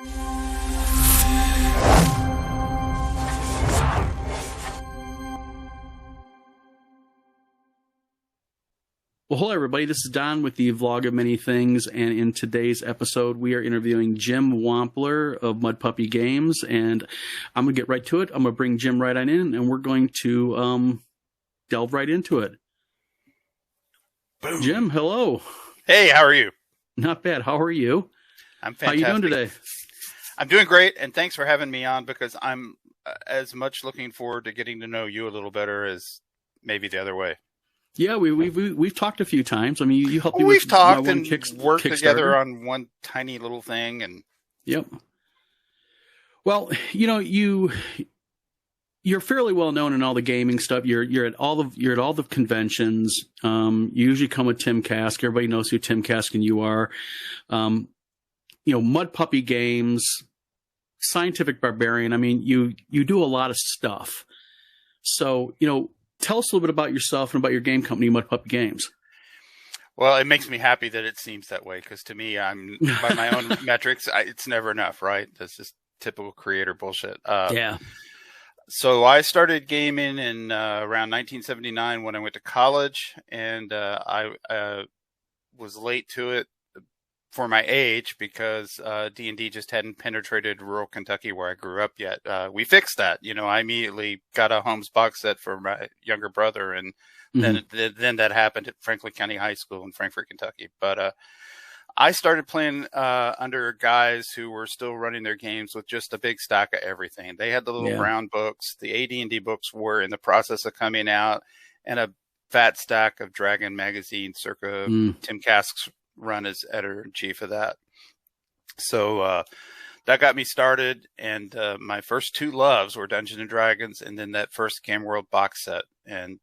Well, hello, everybody. This is Don with the Vlog of Many Things, and in today's episode, we are interviewing Jim Wampler of Mudpuppy Games, and I'm going to get right to it. I'm going to bring Jim right on in, and we're going to delve right into it. Boom. Jim, hello. Hey, how are you? Not bad. How are you? I'm fantastic. How are you doing today? I'm doing great, and thanks for having me on, because I'm as much looking forward to getting to know you a little better as maybe the other way. Yeah, we've talked a few times. I mean, you helped me We've with talked my one and worked together Kickstarter. on one tiny little thing, and Yep. Well, you know, you're fairly well known in all the gaming stuff. You're at all the conventions. You usually come with Tim Kask. Everybody knows who Tim Kask and you are. You know, Mudpuppy Games, Scientific Barbarian. I mean, you do a lot of stuff. So, you know, tell us a little bit about yourself and about your game company, Mudpuppy Games. well, it makes me happy that it seems that way, because to me, I'm by my own metrics, it's never enough, right? That's just typical creator bullshit. Yeah. So I started gaming in around 1979 when I went to college, and I was late to it for my age, because D&D just hadn't penetrated rural Kentucky where I grew up yet. We fixed that. You know, I immediately got a Holmes box set for my younger brother, and then that happened at Franklin County High School in Frankfort, Kentucky. But I started playing under guys who were still running their games with just a big stack of everything. They had the little brown books. The AD&D books were in the process of coming out, and a fat stack of Dragon magazine circa Tim Kask's run as editor-in-chief of that. So that got me started, and my first two loves were Dungeons & Dragons and then that first Game World box set. And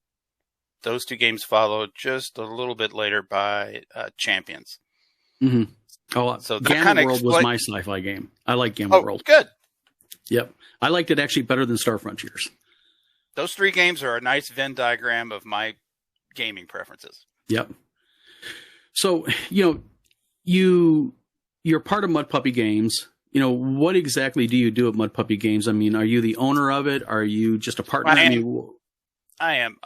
those two games followed just a little bit later by Champions. Mm-hmm. Oh, so Gamma World was my sci-fi game. I like Gamma World. Good. Yep. I liked it actually better than Star Frontiers. Those three games are a nice Venn diagram of my gaming preferences. Yep. So, you know, you're part of Mudpuppy Games. You know, what exactly do you do at Mudpuppy Games? I mean, are you the owner of it? Are you just a partner? I am.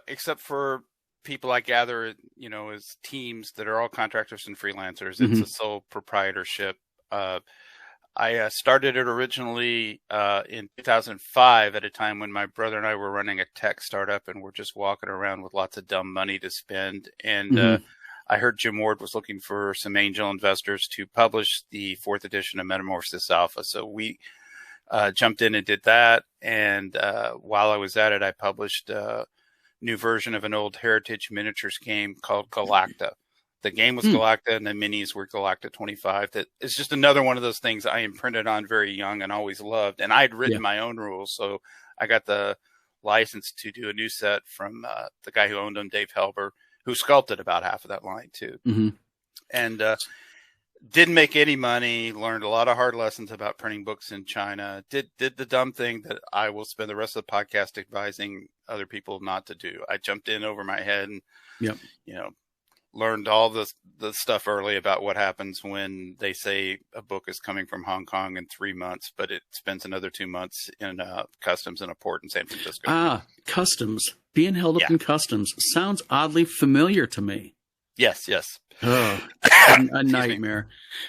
Except for people I gather, you know, as teams that are all contractors and freelancers. It's a sole proprietorship. I started it originally in 2005 at a time when my brother and I were running a tech startup, and we're just walking around with lots of dumb money to spend. And I heard Jim Ward was looking for some angel investors to publish the 4th edition of Metamorphosis Alpha. So we jumped in and did that. And while I was at it, I published a new version of an old Heritage Miniatures game called Galacta. The game was Galacta, and the minis were Galacta 25. That is just another one of those things I imprinted on very young and always loved. And I'd written my own rules, so I got the license to do a new set from the guy who owned them, Dave Helber, who sculpted about half of that line too. And didn't make any money, learned a lot of hard lessons about printing books in China, did the dumb thing that I will spend the rest of the podcast advising other people not to do. I jumped in over my head and, you know, learned all the stuff early about what happens when they say a book is coming from Hong Kong in 3 months, but it spends another 2 months in customs in a port in San Francisco. Ah, customs. Being held up in customs sounds oddly familiar to me. Yes. Oh, a nightmare.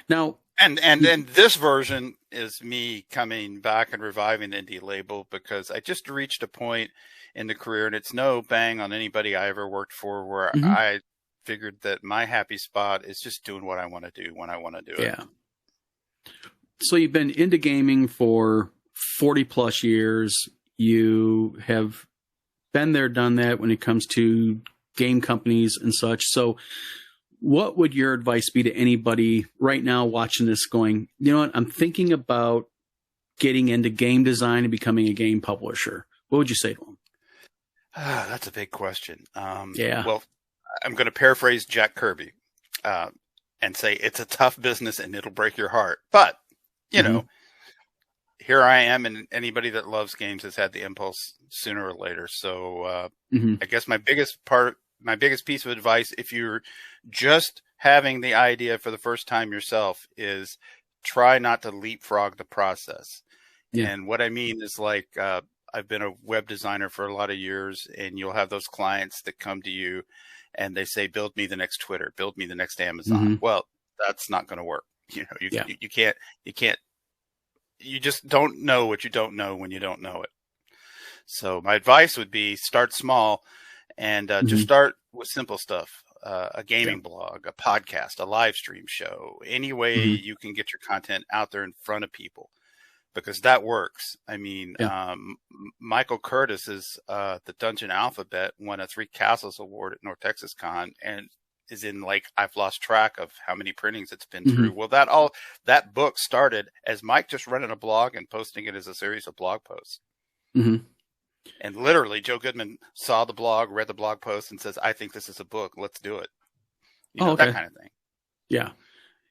Now, and this version is me coming back and reviving the indie label, because I just reached a point in the career, and it's no bang on anybody I ever worked for, where I figured that my happy spot is just doing what I want to do when I want to do it. Yeah. So you've been into gaming for 40 plus years. You have been there, done that when it comes to game companies and such. So what would your advice be to anybody right now watching this going, you know what, I'm thinking about getting into game design and becoming a game publisher? What would you say to them? That's a big question. Yeah. Well, I'm going to paraphrase Jack Kirby and say it's a tough business and it'll break your heart. But, you know, here I am, and anybody that loves games has had the impulse sooner or later. So I guess my biggest piece of advice, if you're just having the idea for the first time yourself, is try not to leapfrog the process. Yeah. And what I mean is like, I've been a web designer for a lot of years, and you'll have those clients that come to you and they say, build me the next Twitter, build me the next Amazon. Mm-hmm. Well, that's not going to work. You know, Yeah. you can't, you just don't know what you don't know when you don't know it. So my advice would be start small and just start with simple stuff. A gaming blog, a podcast, a live stream show, any way you can get your content out there in front of people, because that works. I mean, Michael Curtis's The Dungeon Alphabet won a 3 Castles Award at North Texas Con, and is in, like, I've lost track of how many printings it's been through. Well, that book started as Mike just running a blog and posting it as a series of blog posts. And literally, Joe Goodman saw the blog, read the blog post, and says, I think this is a book. Let's do it. You know, that kind of thing. Yeah.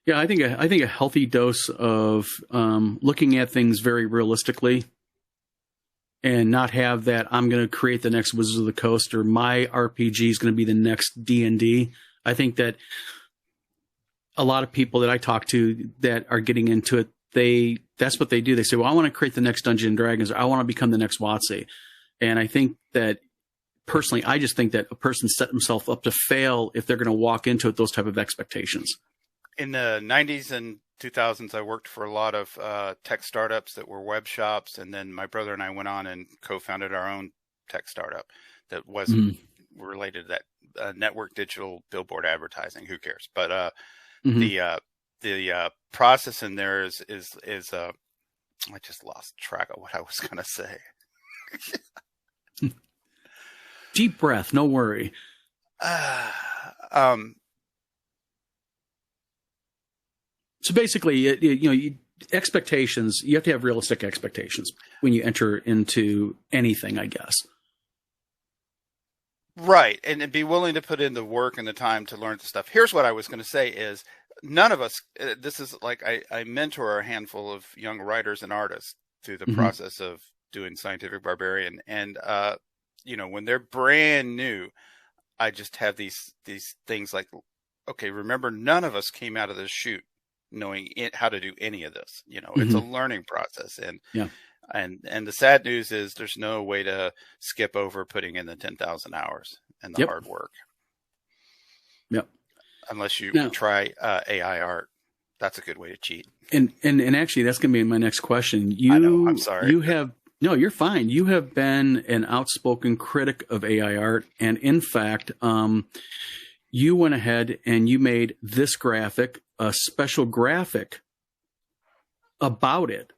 Yeah, I think a healthy dose of looking at things very realistically, and not have that I'm going to create the next Wizards of the Coast, or my RPG is going to be the next D&D. I think that a lot of people that I talk to that are getting into it, that's what they do. They say, well, I want to create the next Dungeons and Dragons, or I want to become the next WOTC. And I think that personally, I just think that a person set themselves up to fail if they're going to walk into it those type of expectations. In the 90s and 2000s, I worked for a lot of tech startups that were web shops. And then my brother and I went on and co-founded our own tech startup that wasn't related to that network digital billboard advertising. Who cares? But the process in there is I just lost track of what I was going to say. Deep breath, no worry. So basically, expectations, you have to have realistic expectations when you enter into anything, I guess. Right. And be willing to put in the work and the time to learn the stuff. Here's what I was going to say is, none of us, this is like, I mentor a handful of young writers and artists through the process of doing Scientific Barbarian. And, when they're brand new, I just have these things like, okay, remember, none of us came out of this shoot knowing how to do any of this. It's a learning process. And the sad news is there's no way to skip over putting in the 10,000 hours and the hard work. Yep. Unless you try AI art. That's a good way to cheat. And actually, that's going to be my next question. I know, I'm sorry. No, you're fine. You have been an outspoken critic of AI art. And in fact, you went ahead and you made this graphic, a special graphic about it.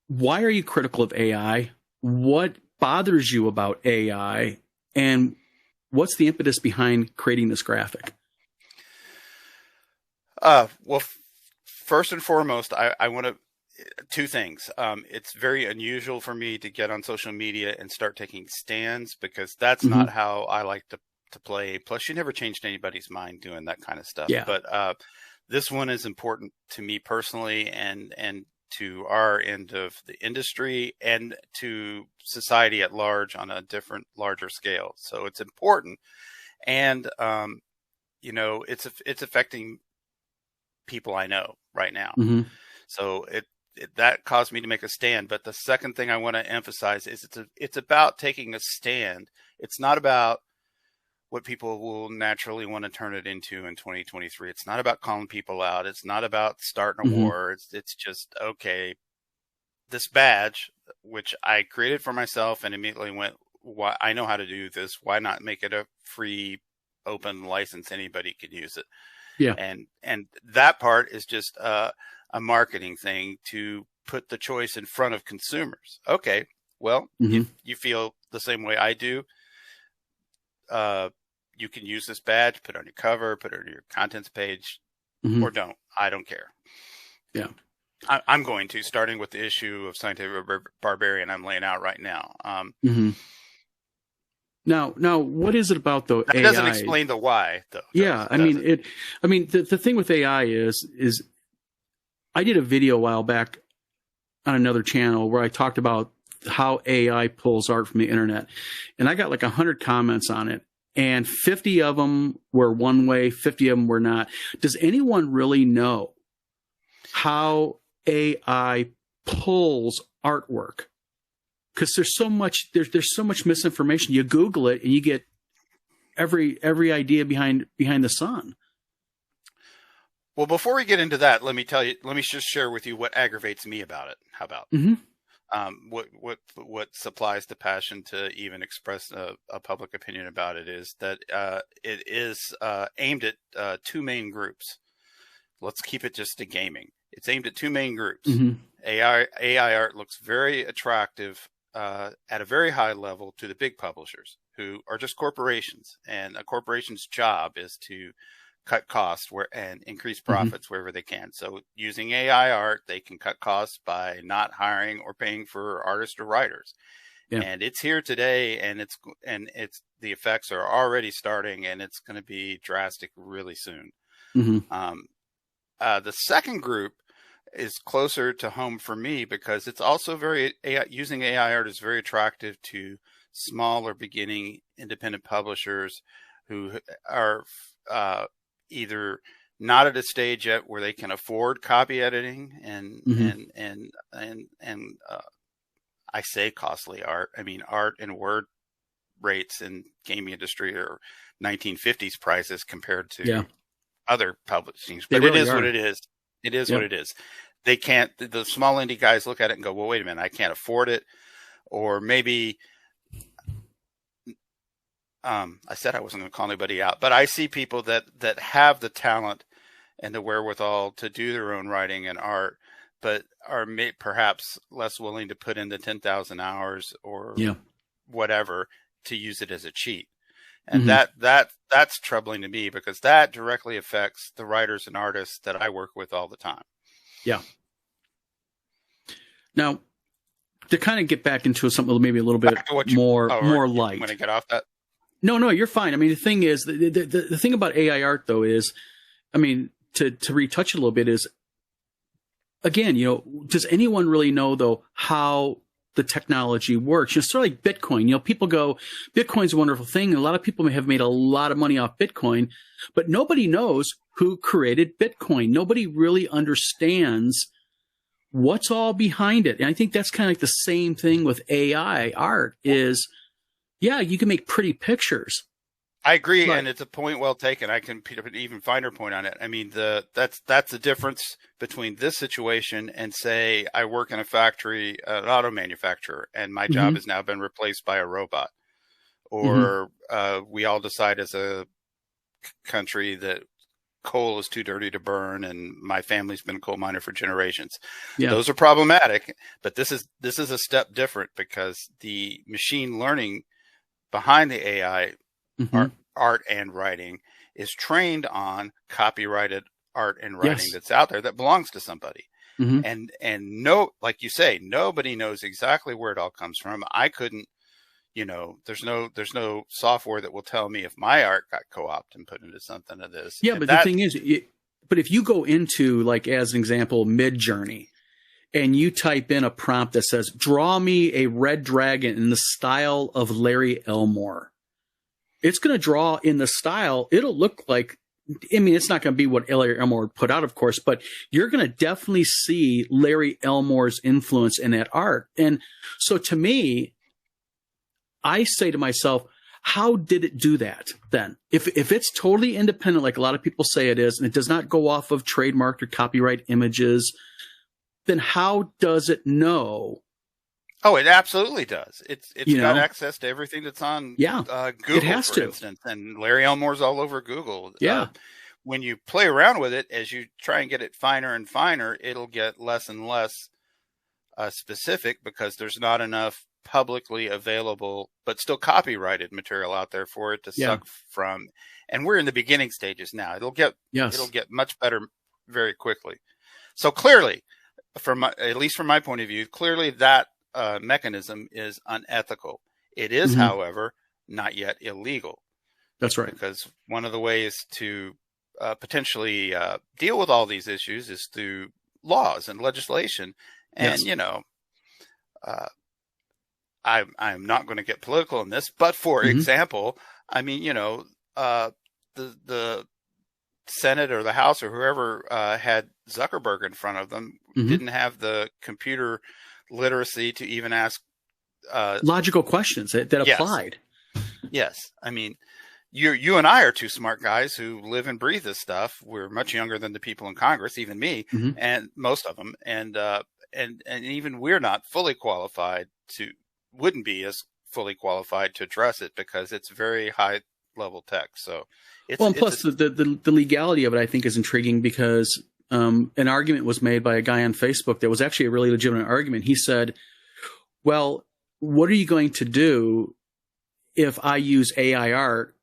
Why are you critical of AI? What bothers you about AI? And what's the impetus behind creating this graphic? Well, first and foremost, I want to, 2 things. It's very unusual for me to get on social media and start taking stands, because that's not how I like to play. Plus, you never changed anybody's mind doing that kind of stuff. Yeah. But this one is important to me personally, and to our end of the industry, and to society at large on a different, larger scale. So it's important. And, it's affecting people I know right now. So that caused me to make a stand. But the second thing I want to emphasize is it's about taking a stand. It's not about what people will naturally want to turn it into in 2023. It's not about calling people out. It's not about starting a war. It's just, okay, this badge, which I created for myself and immediately went, why, I know how to do this. Why not make it a free, open license? Anybody can use it. Yeah. And that part is just a marketing thing to put the choice in front of consumers. Okay, well, if you feel the same way I do, you can use this badge, put it on your cover, put it on your contents page, or don't. I don't care. Yeah. I'm going to, starting with the issue of Scientific Barbarian I'm laying out right now. Now, what is it about the AI? It doesn't explain the why, though. Yeah, the thing with AI is I did a video a while back on another channel where I talked about how AI pulls art from the internet, and I got like 100 comments on it, and 50 of them were one way, 50 of them were not. Does anyone really know how AI pulls artwork, because there's so much misinformation. You Google it and you get every idea behind the sun. Well, before we get into that, let me just share with you what aggravates me about it. How about what supplies the passion to even express a public opinion about it is that it is aimed at two main groups. Let's keep it just to gaming. It's aimed at two main groups. AI art looks very attractive at a very high level to the big publishers, who are just corporations, and a corporation's job is to cut costs and increase profits wherever they can. So using AI art, they can cut costs by not hiring or paying for artists or writers. Yeah. And it's here today, and the effects are already starting, and it's going to be drastic really soon. The second group is closer to home for me, because it's also using AI art is very attractive to small or beginning independent publishers who are either not at a stage yet where they can afford copy editing and I say costly art. I mean, art and word rates in gaming industry are 1950s prices compared to other publishings, but it is what it is. It is what it is. They can't, the small indie guys look at it and go, well, wait a minute, I can't afford it. Or maybe, I said I wasn't going to call anybody out, but I see people that have the talent and the wherewithal to do their own writing and art, but are perhaps less willing to put in the 10,000 hours or whatever to use it as a cheat. And that's troubling to me, because that directly affects the writers and artists that I work with all the time. Yeah. Now, to kind of get back into something maybe a little bit more light. Want to get off that? No, you're fine. I mean, the thing is, the thing about AI art, though, is, I mean, to retouch it a little bit is, again, does anyone really know, though, how the technology works? Sort of like Bitcoin. People go, Bitcoin's a wonderful thing, and a lot of people may have made a lot of money off Bitcoin, but nobody knows who created Bitcoin. Nobody really understands what's all behind it. And I think that's kind of like the same thing with AI art is, you can make pretty pictures. I agree, and it's a point well taken. I can put an even finer point on it. I mean, that's the difference between this situation and, say, I work in a factory, an auto manufacturer, and my job has now been replaced by a robot. Or we all decide as a country that coal is too dirty to burn, and my family's been a coal miner for generations. Those are problematic, but this is a step different, because the machine learning behind the AI art and writing is trained on copyrighted art and writing that's out there that belongs to somebody. And like you say, nobody knows exactly where it all comes from. I couldn't, there's no software that will tell me if my art got co-opted and put into something of this. Yeah, but the thing is, but if you go into, like, as an example, Midjourney, and you type in a prompt that says, draw me a red dragon in the style of Larry Elmore, it's going to draw in the style. It'll look like, I mean, it's not going to be what Larry Elmore put out, of course, but you're going to definitely see Larry Elmore's influence in that art. And so to me, I say to myself, how did it do that then? If it's totally independent, like a lot of people say it is, and it does not go off of trademarked or copyright images, then how does it know? Oh, it absolutely does. It's got access to everything that's on Google, for instance, and Larry Elmore's all over Google. When you play around with it, as you try and get it finer and finer, it'll get less and less specific, because there's not enough publicly available but still copyrighted material out there for it to suck from. And we're in the beginning stages now. It'll get much better very quickly. So clearly, at least from my point of view, clearly that mechanism is unethical. It is, however, not yet illegal. That's right. Because one of the ways to potentially deal with all these issues is through laws and legislation. And, I'm not going to get political in this, but for example, I mean, the Senate or the House or whoever had Zuckerberg in front of them didn't have the computer literacy to even ask logical questions that applied. Yes. I mean, you and I are two smart guys who live and breathe this stuff. We're much younger than the people in Congress, even me, and most of them. And even we're not fully qualified wouldn't be as fully qualified to address it because it's very high level tech. So plus the legality of it, I think, is intriguing because an argument was made by a guy on Facebook that was actually a really legitimate argument. He said, well, what are you going to do if I use AI art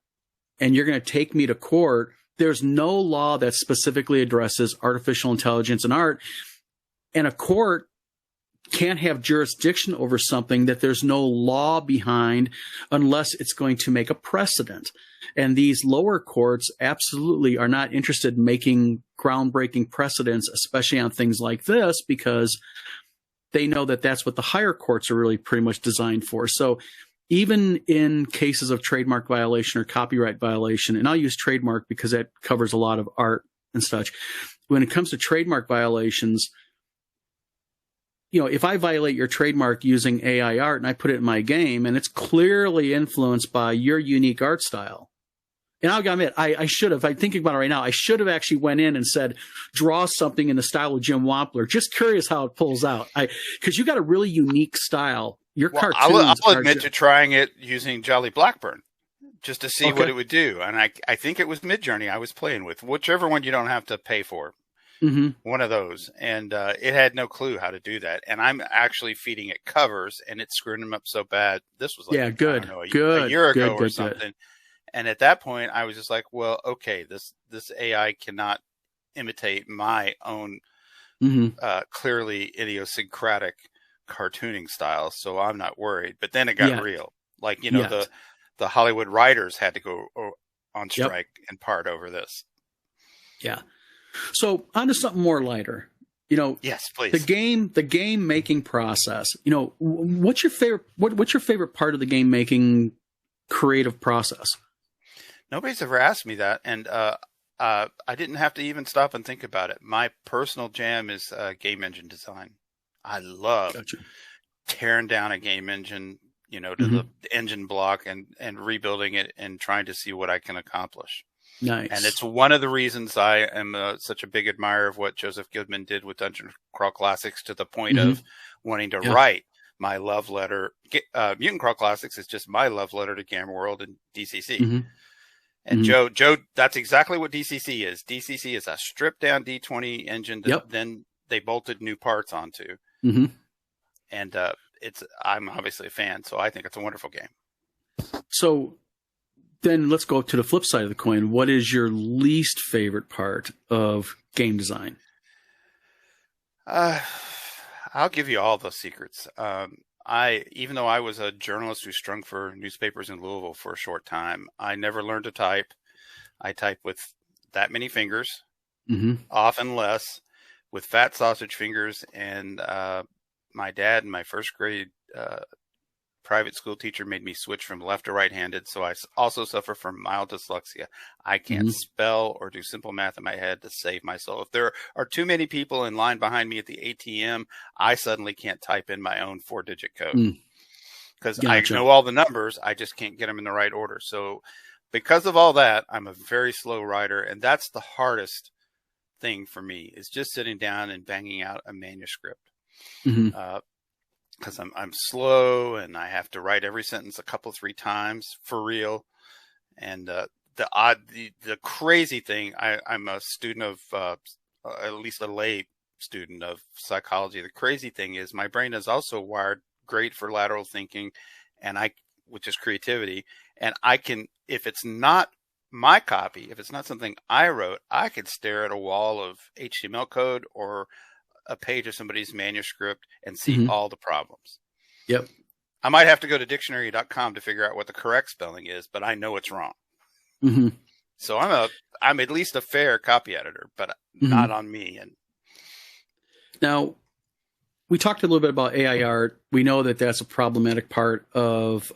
and you're going to take me to court? There's no law that specifically addresses artificial intelligence and art, and a court can't have jurisdiction over something that there's no law behind unless it's going to make a precedent. And these lower courts absolutely are not interested in making groundbreaking precedents, especially on things like this, because they know that that's what the higher courts are really pretty much designed for. So even in cases of trademark violation or copyright violation, and I'll use trademark because that covers a lot of art and such. When it comes to trademark violations, if I violate your trademark using AI art and I put it in my game and it's clearly influenced by your unique art style, and I'll admit, I should have, I'm thinking about it right now, I should have actually went in and said, draw something in the style of Jim Wampler. Just curious how it pulls out. Because you got a really unique style. Your cartoons I'll admit to trying it using Jolly Blackburn just to see what it would do. And I think it was Midjourney I was playing with, whichever one you don't have to pay for. One of those. And it had no clue how to do that. And I'm actually feeding it covers, and it's screwing them up so bad. This was like a year ago or something. And at that point, I was just like, well, okay, this AI cannot imitate my own clearly idiosyncratic cartooning style, so I'm not worried. But then it got real. Like, the Hollywood writers had to go on strike in part over this. Yeah. So on to something more lighter. Yes, please. The game making process. What's your favorite part of the game making creative process? Nobody's ever asked me that, and I didn't have to even stop and think about it. My personal jam is game engine design. I love tearing down a game engine, to the engine block and rebuilding it and trying to see what I can accomplish. Nice. And it's one of the reasons I am such a big admirer of what Joseph Goodman did with Dungeon Crawl Classics, to the point of wanting to write my love letter. Mutant Crawl Classics is just my love letter to Gamer World and DCC. And Joe, that's exactly what DCC is. DCC is a stripped down D20 engine that then they bolted new parts onto. And I'm obviously a fan, so I think it's a wonderful game. So then let's go to the flip side of the coin. What is your least favorite part of game design? I'll give you all the secrets. Even though I was a journalist who strung for newspapers in Louisville for a short time, I never learned to type. I type with that many fingers, often less, with fat sausage fingers. And my dad, in my first grade private school teacher, made me switch from left to right-handed. So I also suffer from mild dyslexia. I can't spell or do simple math in my head to save my soul. If there are too many people in line behind me at the ATM, I suddenly can't type in my own 4-digit code because I know all the numbers. I just can't get them in the right order. So because of all that, I'm a very slow writer. And that's the hardest thing for me, is just sitting down and banging out a manuscript. Because I'm slow and I have to write every sentence a couple, 3 times for real. And the crazy thing, I'm a student of at least a lay student of psychology. The crazy thing is my brain is also wired great for lateral thinking, which is creativity. And I can, if it's not my copy, if it's not something I wrote, I could stare at a wall of HTML code or a page of somebody's manuscript and see all the problems. I might have to go to dictionary.com to figure out what the correct spelling is, but I know it's wrong. So I'm at least a fair copy editor, but not on me. And now, we talked a little bit about AI art. We know that that's a problematic part of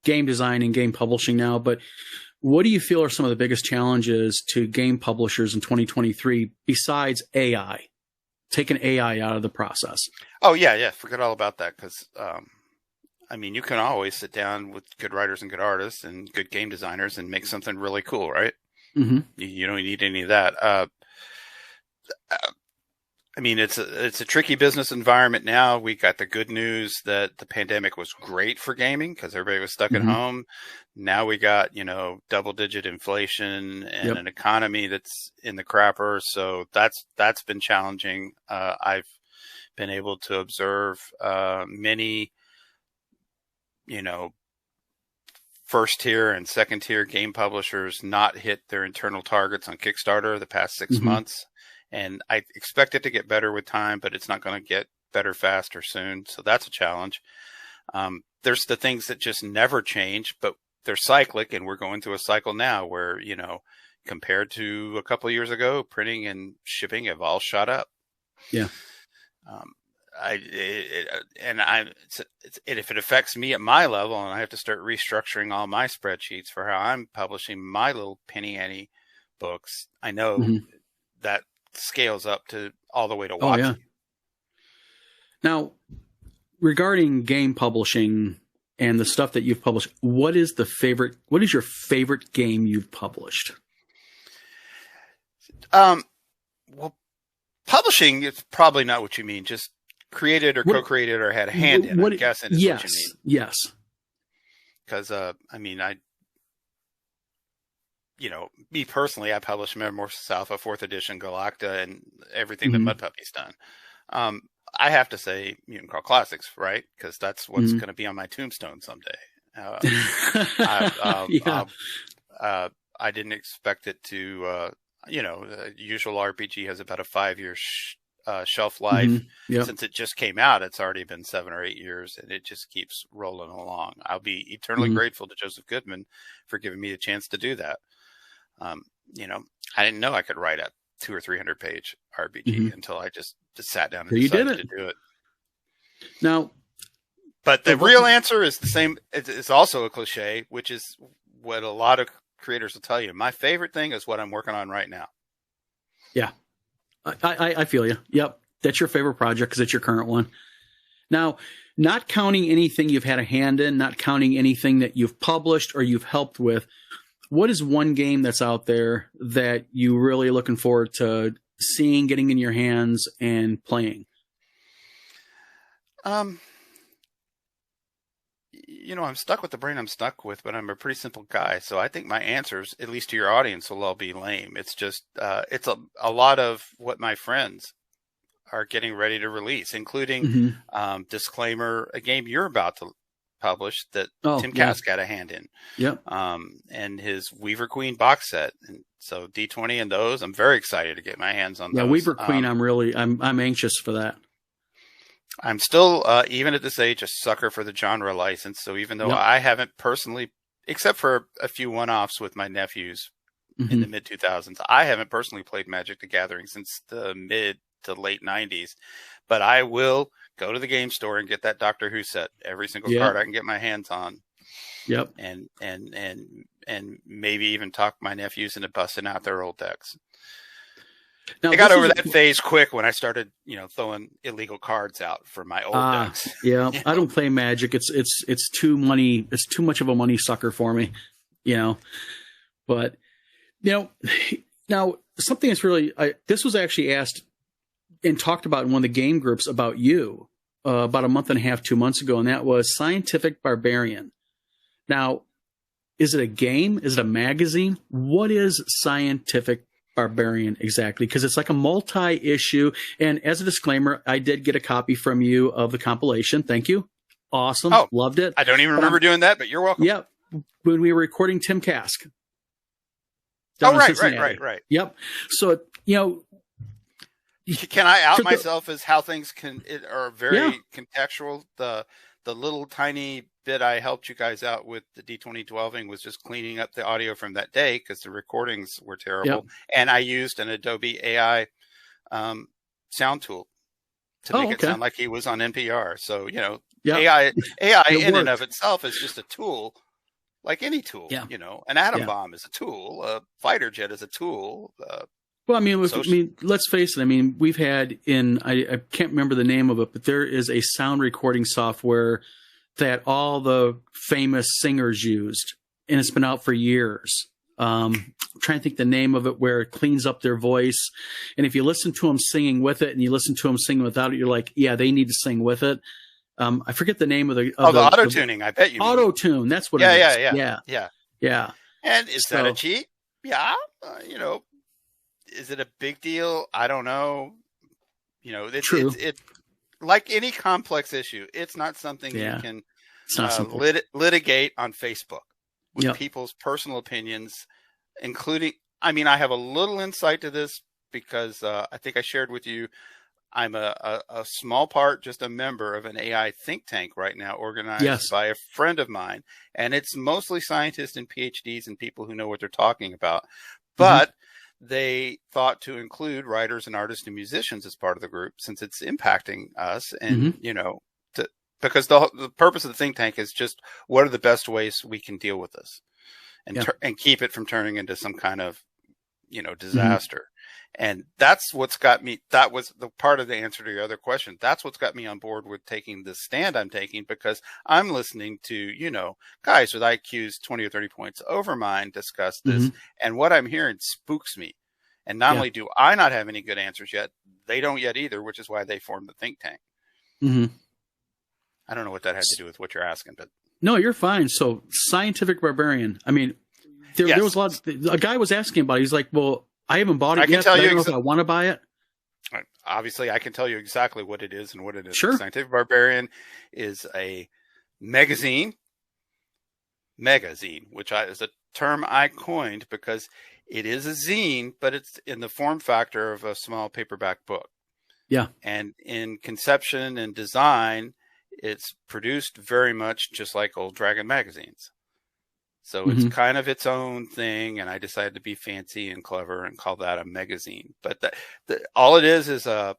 game design and game publishing now, but what do you feel are some of the biggest challenges to game publishers in 2023 besides AI? Taking AI out of the process. Oh yeah. Forget all about that because, I mean, you can always sit down with good writers and good artists and good game designers and make something really cool, right? Mm-hmm. You don't need any of that. I mean, it's a tricky business environment now. We got the good news that the pandemic was great for gaming because everybody was stuck at home. Now we got, double-digit inflation and an economy that's in the crapper. So that's been challenging. I've been able to observe many, first tier and second tier game publishers not hit their internal targets on Kickstarter the past 6 months. And I expect it to get better with time, but it's not going to get better fast or soon. So that's a challenge. There's the things that just never change, but they're cyclic. And we're going through a cycle now where, compared to a couple of years ago, printing and shipping have all shot up. Yeah. If it affects me at my level and I have to start restructuring all my spreadsheets for how I'm publishing my little penny ante books, I know that scales up to all the way to watching. Oh, yeah. Now, regarding game publishing and the stuff that you've published, what is your favorite game you've published? Well, publishing is probably not what you mean. Just created or co-created or had a hand in, I'm guessing is what you mean. Yes. Because, me personally, I published Metamorphosis Alpha, 4th edition, Galacta, and everything that Mudpuppy's done. I have to say Mutant Carl Classics, right? Because that's what's going to be on my tombstone someday. I didn't expect it to, the usual RPG has about a 5-year shelf life. Since it just came out, it's already been 7 or 8 years, and it just keeps rolling along. I'll be eternally grateful to Joseph Goodman for giving me a chance to do that. I didn't know I could write a 200 or 300 page RPG until I just sat down and decided to do it. Now, but the real answer is the same. It's also a cliche, which is what a lot of creators will tell you. My favorite thing is what I'm working on right now. Yeah, I feel you. Yep. That's your favorite project because it's your current one. Now, not counting anything you've had a hand in, not counting anything that you've published or you've helped with, what is one game that's out there that you really looking forward to seeing, getting in your hands, and playing? I'm stuck with the brain I'm stuck with, but I'm a pretty simple guy. So I think my answers, at least to your audience, will all be lame. It's just, it's a lot of what my friends are getting ready to release, including, disclaimer, a game you're about to publish that Tim Kask had a hand in. Yep. And his Weaver Queen box set. And so D20 and those, I'm very excited to get my hands on those. Yeah, Weaver Queen, I'm anxious for that. I'm still, even at this age, a sucker for the genre license. So even though I haven't personally, except for a few one-offs with my nephews in the mid-2000s, I haven't personally played Magic the Gathering since the mid to late 90s. But I will go to the game store and get that Doctor Who set, every single card I can get my hands on. Yep. And maybe even talk my nephews into busting out their old decks. Now, I got over that phase quick when I started, throwing illegal cards out for my old decks. Yeah, I don't play Magic. It's too money. It's too much of a money sucker for me, But now something that's really this was actually asked and talked about in one of the game groups about you about a month and a half, 2 months ago, and that was Scientific Barbarian. Now, is it a game? Is it a magazine? What is Scientific Barbarian exactly? Because it's like a multi-issue. And as a disclaimer, I did get a copy from you of the compilation. Thank you. Awesome. Oh, loved it. I don't even remember doing that, but you're welcome. Yeah. When we were recording Tim Kask. Oh, right. Yep. So, can I out myself as how things are very contextual? The little tiny bit I helped you guys out with the D2012ing was just cleaning up the audio from that day because the recordings were terrible. And I used an Adobe AI sound tool to make it sound like he was on NPR. So, AI in and of itself is just a tool like any tool. Yeah. You know, an atom Yeah. bomb is a tool. A fighter jet is a tool. Well, I mean, let's face it. I mean, we've had I can't remember the name of it, but there is a sound recording software that all the famous singers used, and it's been out for years. I'm trying to think the name of it, where it cleans up their voice. And if you listen to them singing with it and you listen to them singing without it, you're like, yeah, they need to sing with it. I forget the name of the auto tuning. I bet you auto tune. That's what it is. Yeah. And is that a cheat? Yeah. You know, is it a big deal? I don't know. You know, it's like any complex issue. It's not something you can litigate on Facebook with people's personal opinions, including, I mean, I have a little insight to this because I think I shared with you, I'm a small part, just a member of an AI think tank right now, organized by a friend of mine. And it's mostly scientists and PhDs and people who know what they're talking about. But they thought to include writers and artists and musicians as part of the group, since it's impacting us. And, you know, because the purpose of the think tank is just, what are the best ways we can deal with this and keep it from turning into some kind of, you know, disaster. And that's what's got me. That was the part of the answer to your other question. That's what's got me on board with taking the stand I'm taking, because I'm listening to, you know, guys with IQs 20 or 30 points over mine discuss this. And what I'm hearing spooks me. And not only do I not have any good answers yet, they don't yet either, which is why they formed the think tank. I don't know what that had to do with what you're asking, but no, you're fine. So, Scientific Barbarian. I mean, there was a guy was asking about it. He's like, well, I haven't bought it yet. I don't know if I want to buy it. Obviously, I can tell you exactly what it is and what it is. Sure. Scientific Barbarian is a magazine, which is a term I coined because it is a zine, but it's in the form factor of a small paperback book. Yeah. And in conception and design, it's produced very much just like old Dragon magazines. So it's kind of its own thing, and I decided to be fancy and clever and call that a magazine. But all it is not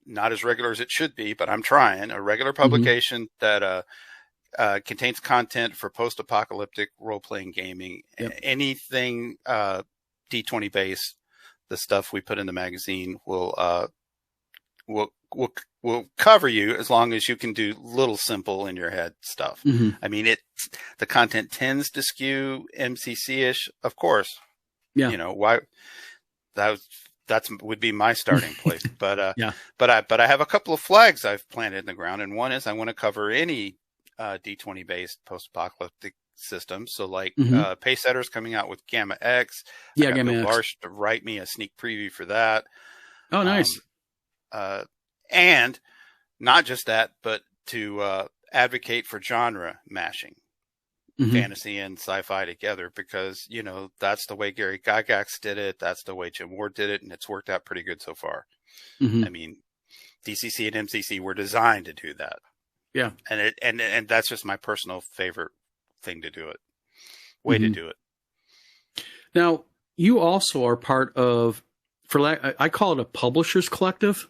as regular as it should be, but I'm trying. A regular publication that contains content for post-apocalyptic role-playing gaming, anything D20 based. The stuff we put in the magazine will cover you as long as you can do little simple in your head stuff. I mean, the content tends to skew MCC-ish, of course. Yeah. You know, why that's would be my starting place. But but I have a couple of flags I've planted in the ground, and one is I want to cover any D20 based post-apocalyptic systems. So like Pacesetter's coming out with Gamma X. Yeah, Gamma X. Larsh to write me a sneak preview for that. Oh, nice. And not just that, but to advocate for genre mashing, fantasy and sci-fi together, because, you know, that's the way Gary Gygax did it. That's the way Jim Ward did it. And it's worked out pretty good so far. I mean, DCC and MCC were designed to do that. Yeah. And that's just my personal favorite thing to do it. To do it. Now, you also are part of, I call it a publishers collective.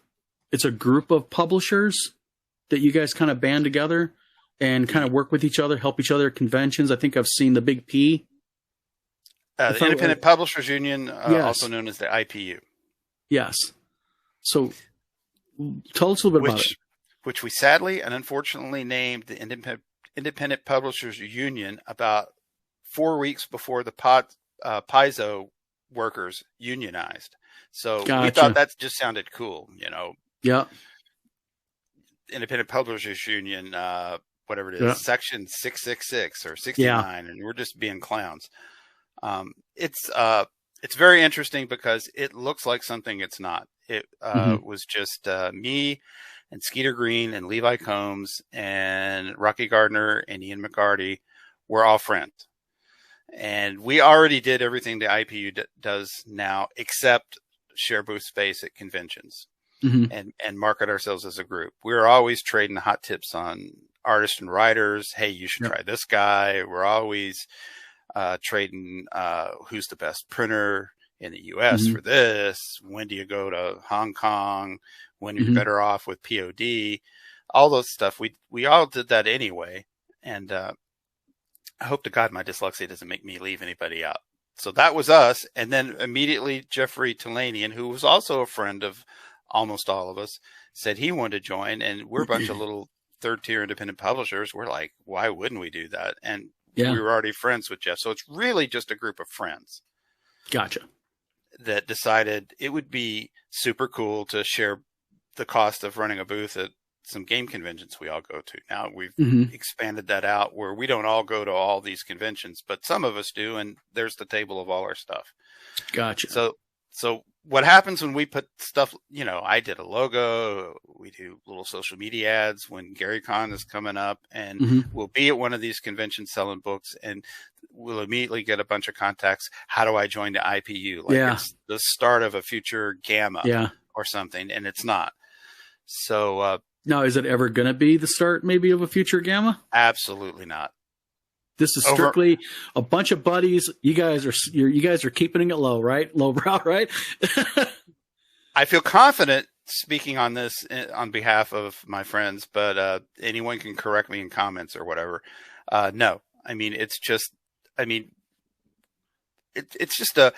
It's a group of publishers that you guys kind of band together and kind of work with each other, help each other at conventions. I think I've seen the Big P. The Independent Publishers Union, also known as the IPU. Yes. So tell us a little bit about it. Which we sadly and unfortunately named the Independent Publishers Union about 4 weeks before the Paizo workers unionized. So we thought that just sounded cool, you know. Yeah. Independent Publishers Union, whatever it is, Section 666 or 69, and we're just being clowns. It's very interesting because it looks like something it's not. It was just me and Skeeter Green and Levi Combs and Rocky Gardner and Ian McCarty were all friends. And we already did everything the IPU does now, except share booth space at conventions and market ourselves as a group. We're always trading hot tips on artists and writers. Hey, you should try this guy. We're always trading who's the best printer in the U.S. for this. When do you go to Hong Kong? When you're better off with POD? All those stuff. We all did that anyway. And I hope to God my dyslexia doesn't make me leave anybody out. So that was us. And then immediately Jeffrey Talanian, who was also a friend of almost all of us, said he wanted to join. And we're a bunch of little third-tier independent publishers. We're like, why wouldn't we do that? And we were already friends with Jeff. So it's really just a group of friends. Gotcha. That decided it would be super cool to share the cost of running a booth at some game conventions we all go to. Now we've expanded that out where we don't all go to all these conventions, but some of us do. And there's the table of all our stuff. Gotcha. So what happens when we put stuff, I did a logo, we do little social media ads when GaryCon is coming up, and we'll be at one of these conventions selling books, and we'll immediately get a bunch of contacts. How do I join the IPU? It's the start of a future gamma or something, and it's not. So, now, is it ever going to be the start maybe of a future gamma? Absolutely not. This is strictly a bunch of buddies. You guys are keeping it low, right? Lowbrow, right? I feel confident speaking on this on behalf of my friends, but anyone can correct me in comments or whatever. No, I mean, it's just a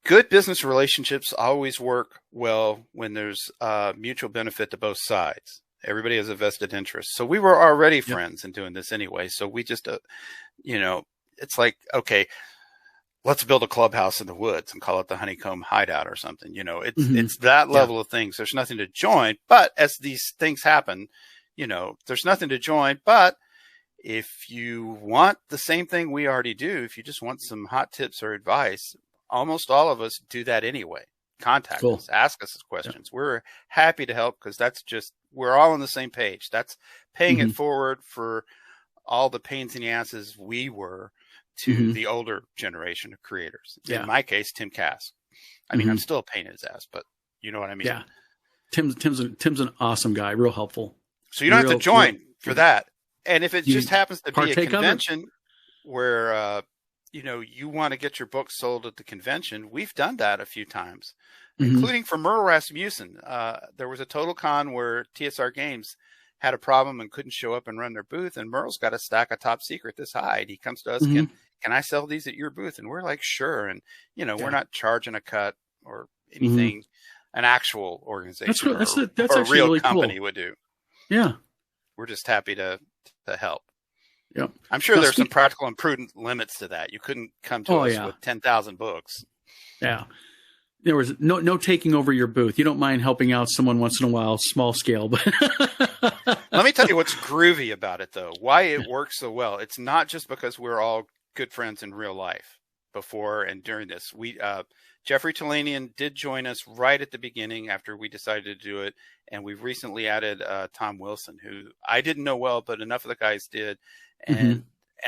good business relationships always work well when there's mutual benefit to both sides. Everybody has a vested interest. So we were already friends in doing this anyway. So we just, it's like, okay, let's build a clubhouse in the woods and call it the Honeycomb Hideout or something. It's that level of things. There's nothing to join, but as these things happen, there's nothing to join. But if you want the same thing we already do, if you just want some hot tips or advice, almost all of us do that anyway. Contact us, ask us questions. We're happy to help because we're all on the same page. That's paying it forward for all the pains in the asses we were to the older generation of creators. In my case, Tim Cass. I mean, I'm still a pain in his ass, but you know what I mean? Yeah. Tim's an awesome guy, real helpful. So you don't have to join for that. And if it just happens to be a convention where, you want to get your book sold at the convention, we've done that a few times, including for Merle Rasmussen. There was a Total Con where TSR Games had a problem and couldn't show up and run their booth, and Merle's got a stack of top secret this high. And he comes to us, can I sell these at your booth? And we're like, sure. And, we're not charging a cut or anything an actual organization that's or a real really company would do. Yeah. We're just happy to help. Yep. I'm sure there's some practical and prudent limits to that. You couldn't come to us with 10,000 books. Yeah. There was no taking over your booth. You don't mind helping out someone once in a while, small scale, but let me tell you what's groovy about it though. Why it works so well. It's not just because we're all good friends in real life before and during this. Jeffrey Talanian did join us right at the beginning after we decided to do it. And we've recently added Tom Wilson, who I didn't know well, but enough of the guys did. And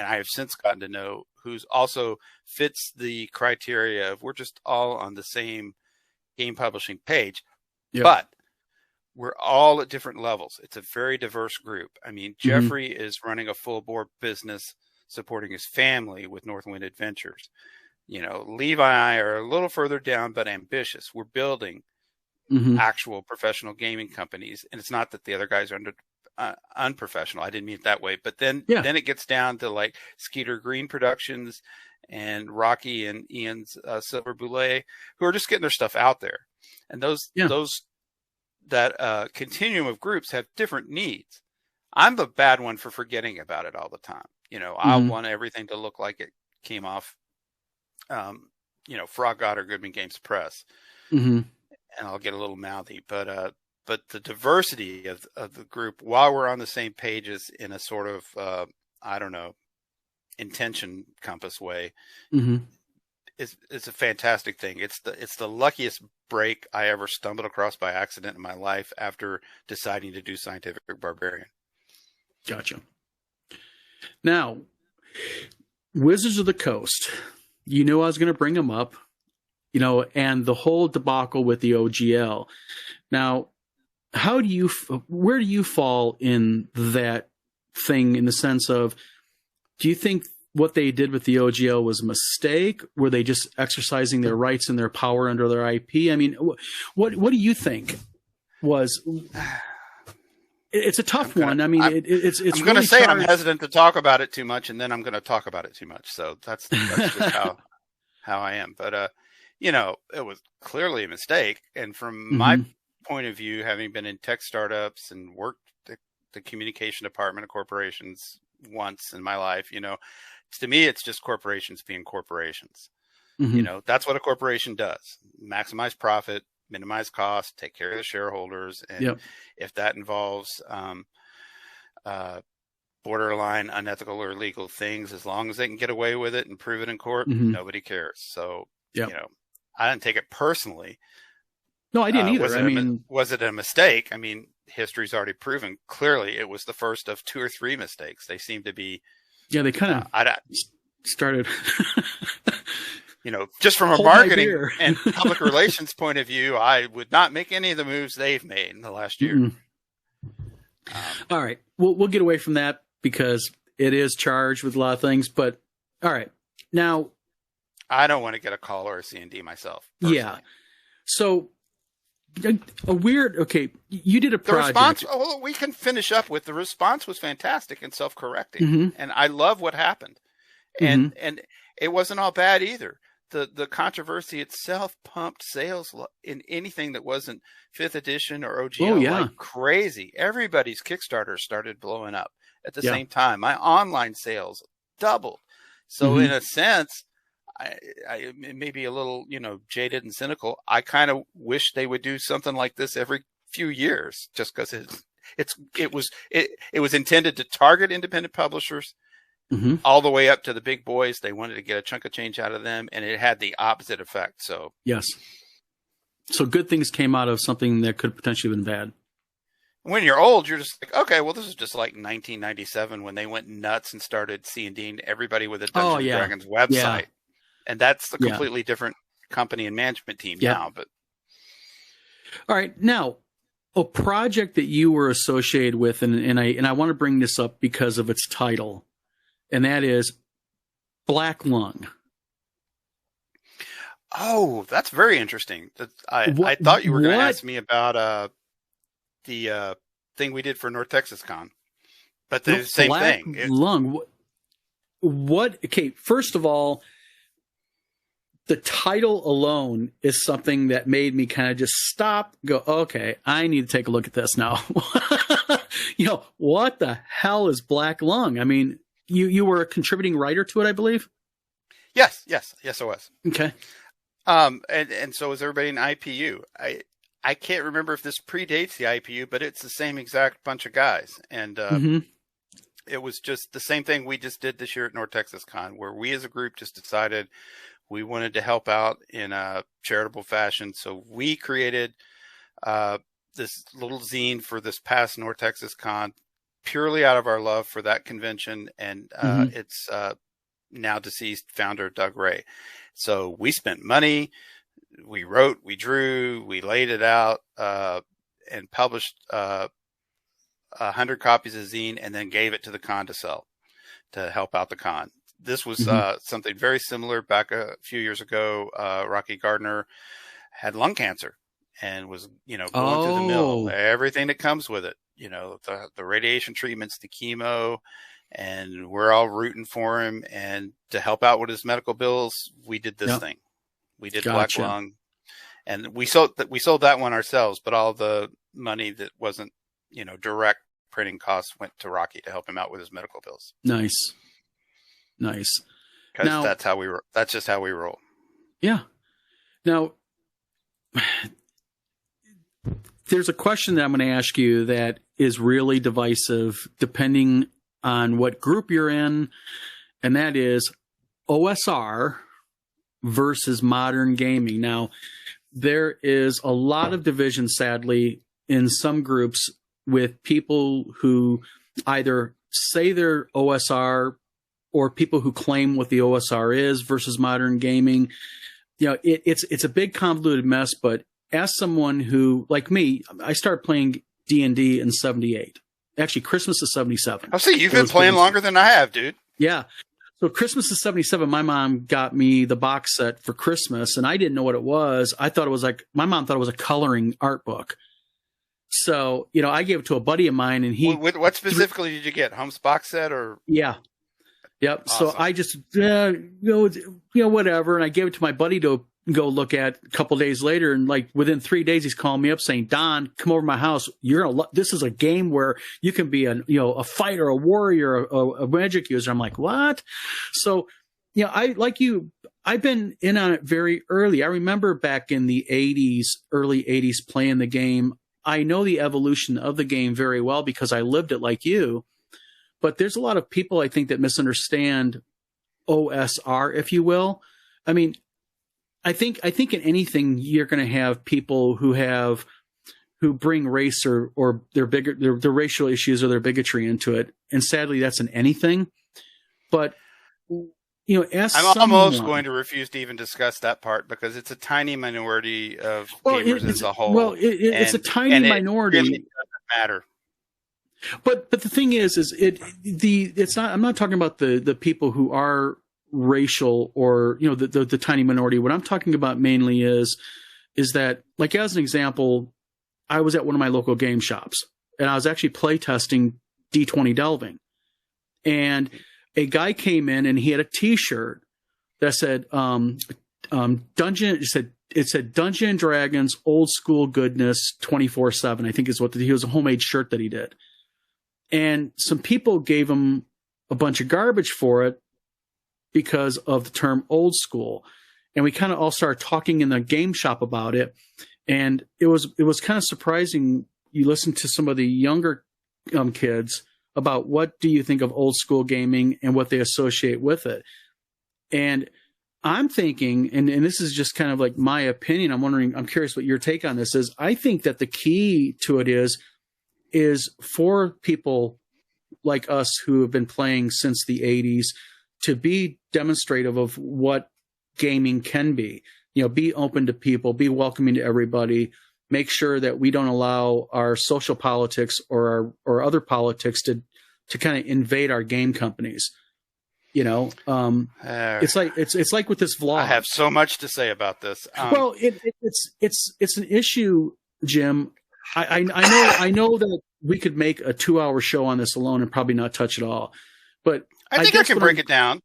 I have since gotten to know, who's also fits the criteria of we're just all on the same game publishing page, but we're all at different levels. It's a very diverse group. I mean, Jeffrey is running a full board business supporting his family with Northwind Adventures. Levi and I are a little further down, but ambitious. We're building actual professional gaming companies. And it's not that the other guys are unprofessional. I didn't mean it that way. But then it gets down to like Skeeter Green Productions and Rocky and Ian's Silver Boulet, who are just getting their stuff out there. And that continuum of groups have different needs. I'm the bad one for forgetting about it all the time. I want everything to look like it came off, Frog God or Goodman Games Press. And I'll get a little mouthy, but the diversity of the group, while we're on the same pages in a sort of, intention compass way, is a fantastic thing. It's the luckiest break I ever stumbled across by accident in my life after deciding to do Scientific Barbarian. Gotcha. Now, Wizards of the Coast, I was going to bring them up, and the whole debacle with the OGL. Now, where do you fall in that thing, in the sense of, do you think what they did with the OGL was a mistake? Were they just exercising their rights and their power under their IP? I mean, what do you think was? it's a tough one. I mean, it's I'm going to really say charged. I'm hesitant to talk about it too much, and then I'm going to talk about it too much. So that's just how I am. But you know, it was clearly a mistake. And from my point of view, having been in tech startups and worked the communication department of corporations once in my life, you know, to me, it's just corporations being corporations. You know, that's what a corporation does: maximize profit, minimize costs, take care of the shareholders. And if that involves borderline unethical or illegal things, as long as they can get away with it and prove it in court, nobody cares. So, you know, I didn't take it personally. No, I didn't either. Was it a mistake? I mean, history's already proven clearly it was the first of 2 or 3 mistakes. They seem to be. Yeah, they kind of started. You know, just from a marketing and public relations point of view, I would not make any of the moves they've made in the last year. All right. We'll get away from that because it is charged with a lot of things. But all right. Now, I don't want to get a call or a C&D myself. Personally. Yeah. So a weird, okay, you did a project. The response, we can finish up with the response was fantastic and self-correcting. And I love what happened. And it wasn't all bad either. The controversy itself pumped sales in anything that wasn't 5th edition or OGL like crazy. Everybody's Kickstarter started blowing up at the same time. My online sales doubled. So in a sense, I may be a little, you know, jaded and cynical. I kind of wish they would do something like this every few years, just because it was intended to target independent publishers. All the way up to the big boys. They wanted to get a chunk of change out of them, and it had the opposite effect. So yes. So good things came out of something that could potentially have been bad. When you're old, you're just like, okay, well, this is just like 1997 when they went nuts and started C&D'ing everybody with a Dungeons and Dragons website. And that's a completely different company and management team now. But all right, now a project that you were associated with, and I want to bring this up because of its title. And that is Black Lung. Oh, that's very interesting. I thought you were going to ask me about the thing we did for North Texas Con, but the same thing. Black Lung. What? Okay, first of all, the title alone is something that made me kind of just stop, go, okay, I need to take a look at this now. You know, what the hell is Black Lung? I mean, You were a contributing writer to it, I believe? Yes, I was. Okay. And so is everybody in IPU. I can't remember if this predates the IPU, but it's the same exact bunch of guys. And it was just the same thing we just did this year at North Texas Con, where we as a group just decided we wanted to help out in a charitable fashion. So we created this little zine for this past North Texas Con, purely out of our love for that convention and its now deceased founder, Doug Ray. So we spent money, we wrote, we drew, we laid it out, and published 100 copies of zine, and then gave it to the con to sell, to help out the con. This was something very similar back a few years ago. Rocky Gardner had lung cancer and was, going through the mill, everything that comes with it. The radiation treatments, the chemo, and we're all rooting for him. And to help out with his medical bills, we did this thing. We did Black Lung, and we sold that one ourselves, but all the money that wasn't, direct printing costs went to Rocky to help him out with his medical bills. Nice. Because that's just how we roll. Yeah. Now, there's a question that I'm going to ask you that is really divisive depending on what group you're in, and that is OSR versus modern gaming. Now, there is a lot of division, sadly, in some groups with people who either say they're OSR or people who claim what the OSR is versus modern gaming. It's a big convoluted mess, but as someone who, like me, I started playing D&D in 78. Actually, Christmas of 77. Oh, see, you've been playing longer than I have, dude. Yeah. So Christmas of 77, my mom got me the box set for Christmas, and I didn't know what it was. My mom thought it was a coloring art book. So, I gave it to a buddy of mine, and What specifically did you get? Home's box set or? Yeah. Yep. Awesome. So I just, whatever. And I gave it to my buddy to go look at a couple days later. And like within 3 days, he's calling me up saying, Don, come over to my house. This is a game where you can be a fighter, a warrior, a magic user. I'm like, what? So, I've been in on it very early. I remember back in the early 80s playing the game. I know the evolution of the game very well because I lived it like you. But there's a lot of people, I think, that misunderstand OSR, if you will. I mean, I think in anything you're going to have people who bring race or their racial issues or their bigotry into it, and sadly, that's in anything. But I'm almost going to refuse to even discuss that part because it's a tiny minority of gamers as a whole. Well, it's a tiny minority. It really doesn't matter. But the thing is it's not. I'm not talking about the people who are racial or the tiny minority. What I'm talking about mainly is that, like, as an example, I was at one of my local game shops and I was actually play testing D20 Delving, and a guy came in and he had a T-shirt that said Dungeon. It said Dungeon and Dragons Old School Goodness 24/7. I think is what he was, a homemade shirt that he did. And some people gave him a bunch of garbage for it because of the term old school. And we kind of all started talking in the game shop about it. And it was kind of surprising. You listen to some of the younger kids about what do you think of old school gaming and what they associate with it. And I'm thinking, and this is just kind of like my opinion, I'm curious what your take on this is. I think that the key to it is for people like us who have been playing since the 80s to be demonstrative of what gaming can be. Be open to people, be welcoming to everybody, make sure that we don't allow our social politics or other politics to kind of invade our game companies. It's like with this vlog. I have so much to say about this. Well, it's an issue, Jim. I know that we could make a 2-hour show on this alone and probably not touch it all, but I think I can break it down.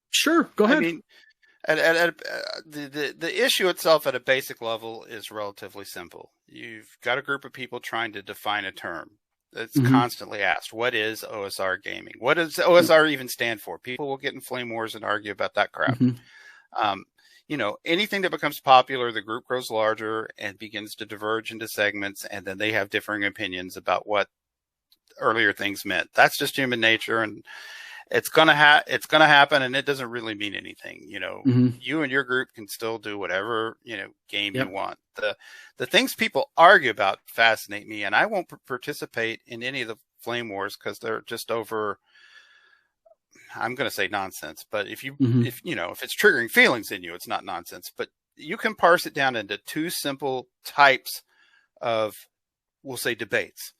Sure, go ahead. I mean, the issue itself at a basic level is relatively simple. You've got a group of people trying to define a term that's constantly asked. What is OSR gaming? What does OSR even stand for? People will get in flame wars and argue about that crap. Anything that becomes popular, the group grows larger and begins to diverge into segments, and then they have differing opinions about what earlier things meant. That's just human nature, and it's gonna happen, and it doesn't really mean anything. You and your group can still do whatever game you want. The things people argue about fascinate me, and I won't participate in any of the flame wars because they're just over. I'm going to say nonsense, but if it's triggering feelings in you, it's not nonsense. But you can parse it down into two simple types of, we'll say, debates.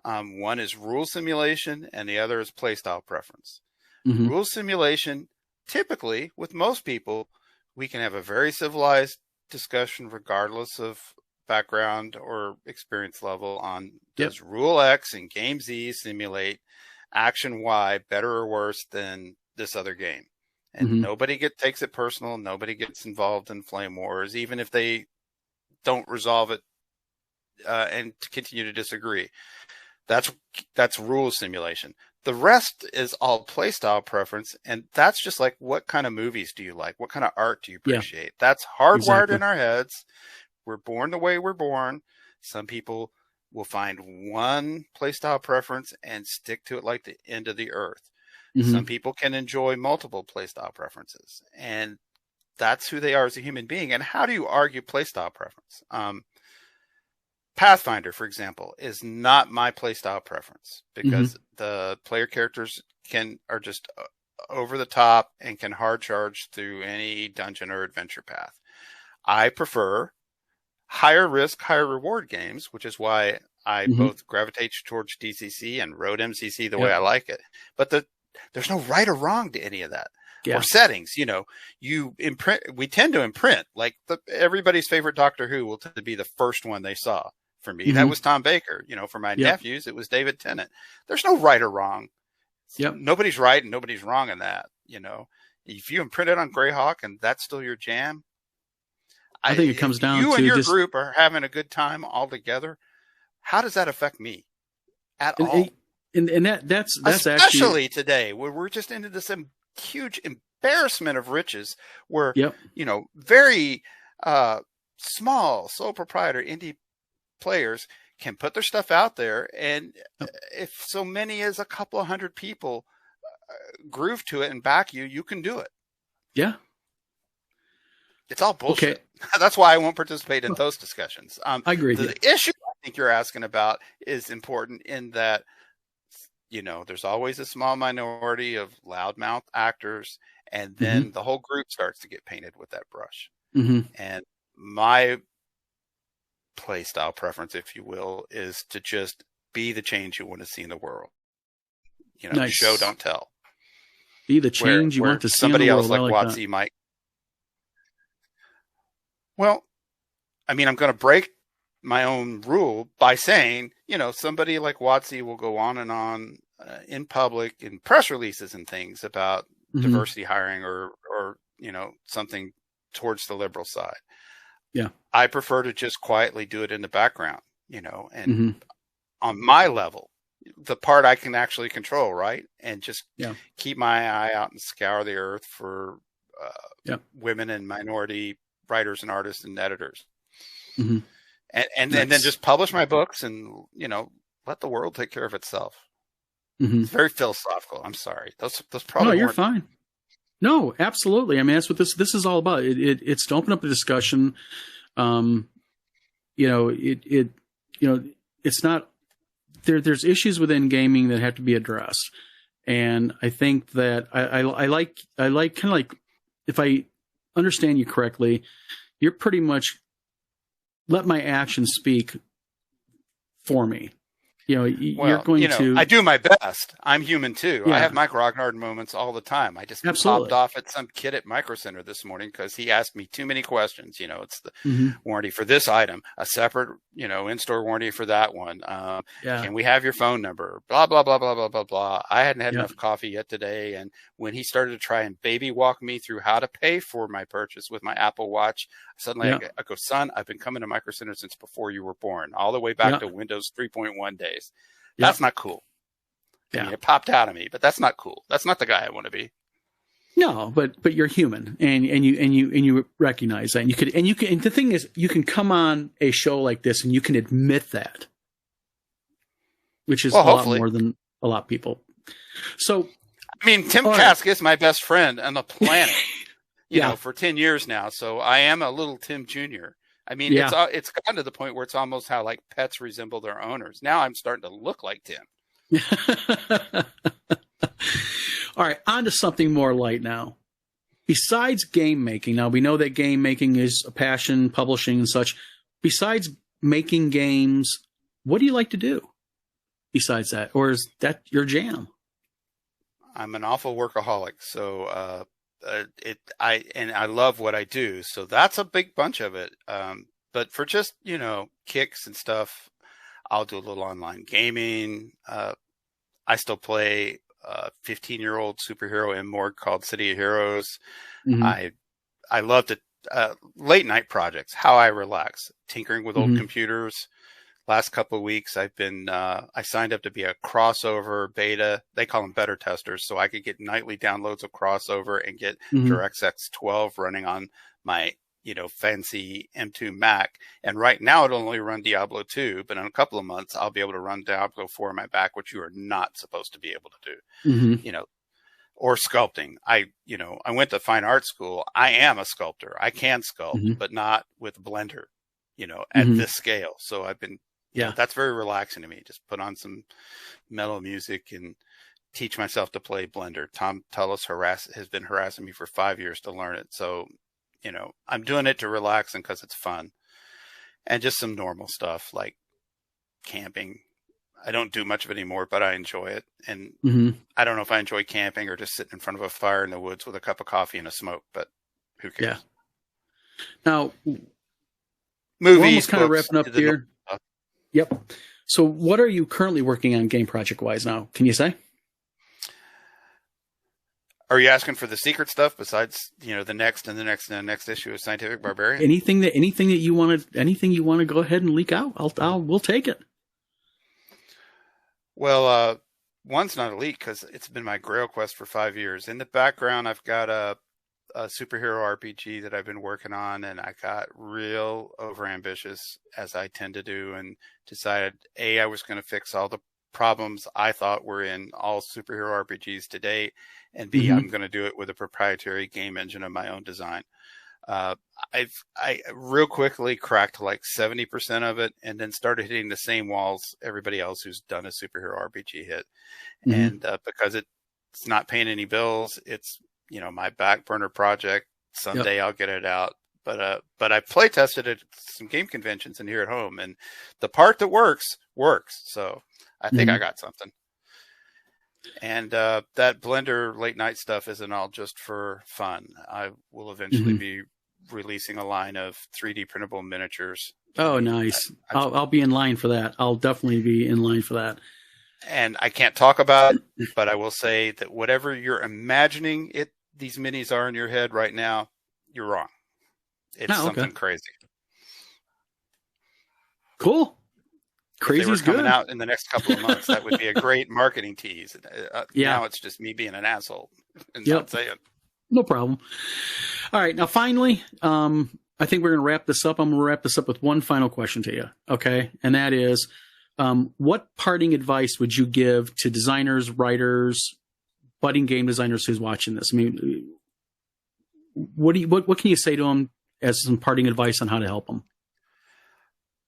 One is rule simulation, and the other is playstyle preference. Rule simulation, typically, with most people, we can have a very civilized discussion, regardless of background or experience level, on does rule X in game Z simulate action Y better or worse than this other game? And nobody takes it personal. Nobody gets involved in flame wars, even if they don't resolve it and continue to disagree. That's rule simulation. The rest is all playstyle preference, and that's just like, what kind of movies do you like? What kind of art do you appreciate? That's hardwired in our heads. We're born the way we're born. Some people will find one playstyle preference and stick to it like the end of the earth. Some people can enjoy multiple playstyle preferences, and that's who they are as a human being. And how do you argue playstyle preference? Pathfinder, for example, is not my playstyle preference because the player characters are just over the top and can hard charge through any dungeon or adventure path. I prefer higher risk, higher reward games, which is why I both gravitate towards DCC and wrote MCC the way I like it. But there's no right or wrong to any of that. Or settings, we tend to imprint, like everybody's favorite Doctor Who will tend to be the first one they saw. For me, that was Tom Baker. For my nephews, it was David Tennant. There's no right or wrong. Yep. Nobody's right and nobody's wrong in that. If you imprint it on Greyhawk and that's still your jam, I think it comes down to you and your group are having a good time all together. How does that affect me at all? And that's especially actually today, where we're just into this huge embarrassment of riches, where very small sole proprietor indie players can put their stuff out there, and if so many as a couple of hundred people groove to it and back you, you can do it. Yeah. It's all bullshit. Okay. That's why I won't participate in those discussions. I agree. The issue I think you're asking about is important in that, there's always a small minority of loudmouth actors, and then the whole group starts to get painted with that brush. And my play style preference, if you will, is to just be the change you want to see in the world. Nice. Show, don't tell. Be the change you want to see in somebody the else world. like WOTC might. Well, I mean, I'm going to break my own rule by saying, somebody like WOTC will go on and on in public in press releases and things about diversity hiring or something towards the liberal side. Yeah. I prefer to just quietly do it in the background, and on my level, the part I can actually control, right? And just keep my eye out and scour the earth for women and minority writers and artists and editors. And then just publish my books and, let the world take care of itself. It's very philosophical. I'm sorry. Those probably No, you're fine. No, absolutely. I mean, that's what this is all about. It's to open up a discussion. It's not there's issues within gaming that have to be addressed. And I think that I like kind of like, if I understand you correctly, you're pretty much let my actions speak for me. You're going to. I do my best. I'm human too. Yeah. I have Mike Rognard moments all the time. I just popped off at some kid at Micro Center this morning because he asked me too many questions. It's the warranty for this item, a separate, in-store warranty for that one. Can we have your phone number? Blah, blah, blah, blah, blah, blah, blah. I hadn't had enough coffee yet today. And when he started to try and baby walk me through how to pay for my purchase with my Apple Watch, suddenly I go, son, I've been coming to Micro Center since before you were born, all the way back to Windows 3.1 days. That's not cool. I mean, it popped out of me, but that's not cool. That's not the guy I want to be. No, but you're human, and you recognize that, and you can. And the thing is, you can come on a show like this, and you can admit that, which is a lot more than a lot of people. So, I mean, Tim Kask is my best friend on the planet. For 10 years now, so I am a little Tim Jr. I mean, it's gotten to the point where it's almost how like pets resemble their owners. Now I'm starting to look like Tim. All right, on to something more light now. Besides game making, now we know that game making is a passion, publishing and such. Besides making games, what do you like to do besides that? Or is that your jam? I'm an awful workaholic, so I love what I do, so that's a big bunch of it. But for just, kicks and stuff, I'll do a little online gaming. I still play a 15-year-old superhero MMORG called City of Heroes. I love to late night projects, how I relax, tinkering with old computers. Last couple of weeks, I've been I signed up to be a crossover beta. They call them beta testers, so I could get nightly downloads of crossover and get DirectX 12 running on my fancy M2 Mac. And right now, it'll only run Diablo 2, but in a couple of months, I'll be able to run Diablo 4 on my back, which you are not supposed to be able to do. Or sculpting. I went to fine art school. I am a sculptor. I can sculpt, but not with Blender. At this scale. So I've been. That's very relaxing to me. Just put on some metal music and teach myself to play Blender. Tom Tullis has been harassing me for 5 years to learn it. So, I'm doing it to relax and because it's fun. And just some normal stuff like camping. I don't do much of it anymore, but I enjoy it. And I don't know if I enjoy camping or just sitting in front of a fire in the woods with a cup of coffee and a smoke, but who cares? Yeah. Now, movies, we're almost kind of wrapping up here. Yep. So what are you currently working on game project wise now? Can you say? Are you asking for the secret stuff besides, the next and the next and the next issue of Scientific Barbarian? Anything that you want to go ahead and leak out, we'll take it. Well, one's not a leak because it's been my Grail quest for 5 years. In the background, I've got a superhero RPG that I've been working on, and I got real overambitious, as I tend to do, and decided I was going to fix all the problems I thought were in all superhero RPGs to date, and B, I'm going to do it with a proprietary game engine of my own design. I real quickly cracked like 70% of it, and then started hitting the same walls everybody else who's done a superhero RPG hit. And because it's not paying any bills, it's my back burner project. Someday I'll get it out. But I play tested it at some game conventions and here at home, and the part that works. So I think I got something. And that Blender late night stuff isn't all just for fun. I will eventually be releasing a line of 3D printable miniatures. Oh, nice. I'll be in line for that. I'll definitely be in line for that. And I can't talk about it, but I will say that whatever you're imagining these minis are in your head right now, you're wrong. It's something crazy. Cool. Crazy is good. Coming out in the next couple of months, that would be a great marketing tease. Now it's just me being an asshole and not saying. No problem. All right. Now, finally, I think we're going to wrap this up. I'm going to wrap this up with one final question to you. Okay. And that is, what parting advice would you give to designers, writers, budding game designers who's watching this? I mean, what can you say to them as some parting advice on how to help them?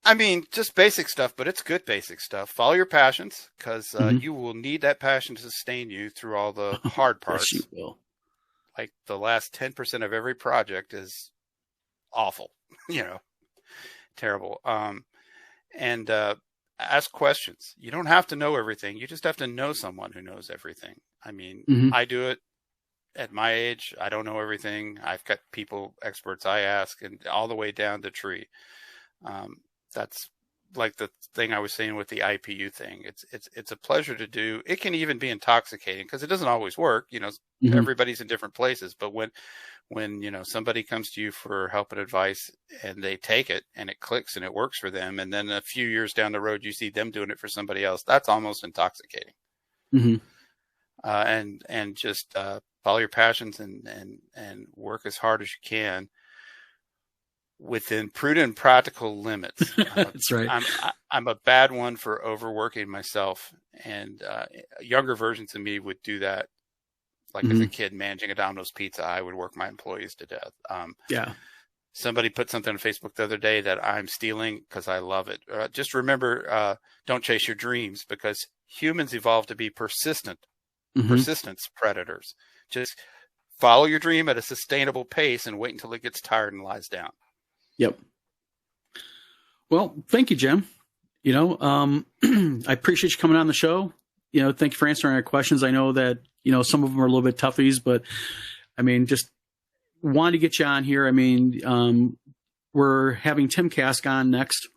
I mean, just basic stuff, but it's good basic stuff. Follow your passions, because you will need that passion to sustain you through all the hard parts. Yes, you will. Like the last 10% of every project is awful, terrible. And ask questions. You don't have to know everything. You just have to know someone who knows everything. I mean, I do it at my age. I don't know everything. I've got experts I ask, and all the way down the tree. That's like the thing I was saying with the IPU thing. It's a pleasure to do. It can even be intoxicating because it doesn't always work. Everybody's in different places, but when somebody comes to you for help and advice and they take it and it clicks and it works for them, and then a few years down the road you see them doing it for somebody else, that's almost intoxicating. And just follow your passions and work as hard as you can within prudent, practical limits. That's right. I'm a bad one for overworking myself, and younger versions of me would do that. Like as a kid managing a Domino's Pizza, I would work my employees to death. Somebody put something on Facebook the other day that I'm stealing because I love it. Just remember, don't chase your dreams, because humans evolved to be persistence predators. Just follow your dream at a sustainable pace and wait until it gets tired and lies down. Yep. Well, thank you, Jim. I appreciate you coming on the show. Thank you for answering our questions. I know that, some of them are a little bit toughies, but I mean, just wanted to get you on here. I mean, we're having Tim Kask on next.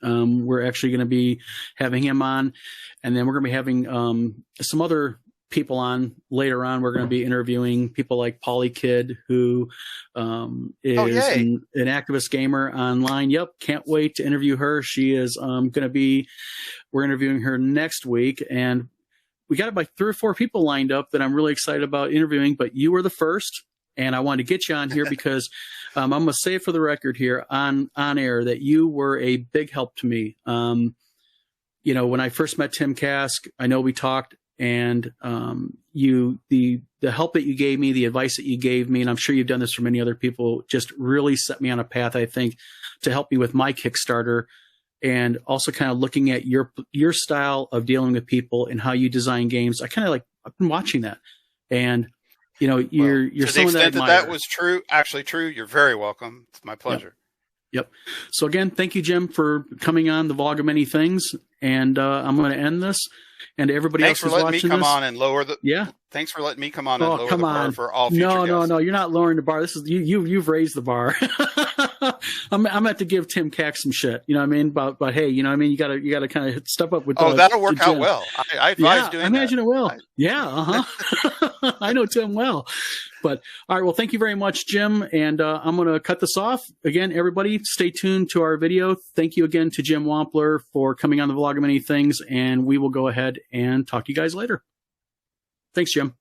We're actually going to be having him on, and then we're going to be having some other people on later on. We're going to be interviewing people like Polly Kidd, who is an activist gamer online. Yep. Can't wait to interview her. She is we're interviewing her next week, and we got about 3 or 4 people lined up that I'm really excited about interviewing, but you were the first, and I wanted to get you on here because I'm going to say it for the record here on air that you were a big help to me. When I first met Tim Kask, I know we talked, and the help that you gave me, the advice that you gave me, and I'm sure you've done this for many other people, just really set me on a path, I think, to help me with my Kickstarter, and also kind of looking at your style of dealing with people and how you design games. I've been watching that, and you're to the someone extent that was actually true. You're very welcome. It's my pleasure. Yep. So again, thank you, Jim, for coming on the Vlog of Many Things, and I'm going to end this. And to everybody else who's watching this. Thanks for letting me come on and lower the. Yeah. Thanks for letting me come on and lower the bar for all future guests. No, you're not lowering the bar. This is you've raised the bar. I'm gonna have to give Tim Cack some shit. You know what I mean? But hey, you know what I mean? You gotta kind of step up with. That'll work out well. I advise doing that. I imagine it will. Yeah. I know Tim well. But all right, well, thank you very much, Jim. And I'm going to cut this off. Again, everybody, stay tuned to our video. Thank you again to Jim Wampler for coming on the Vlog of Many Things. And we will go ahead and talk to you guys later. Thanks, Jim.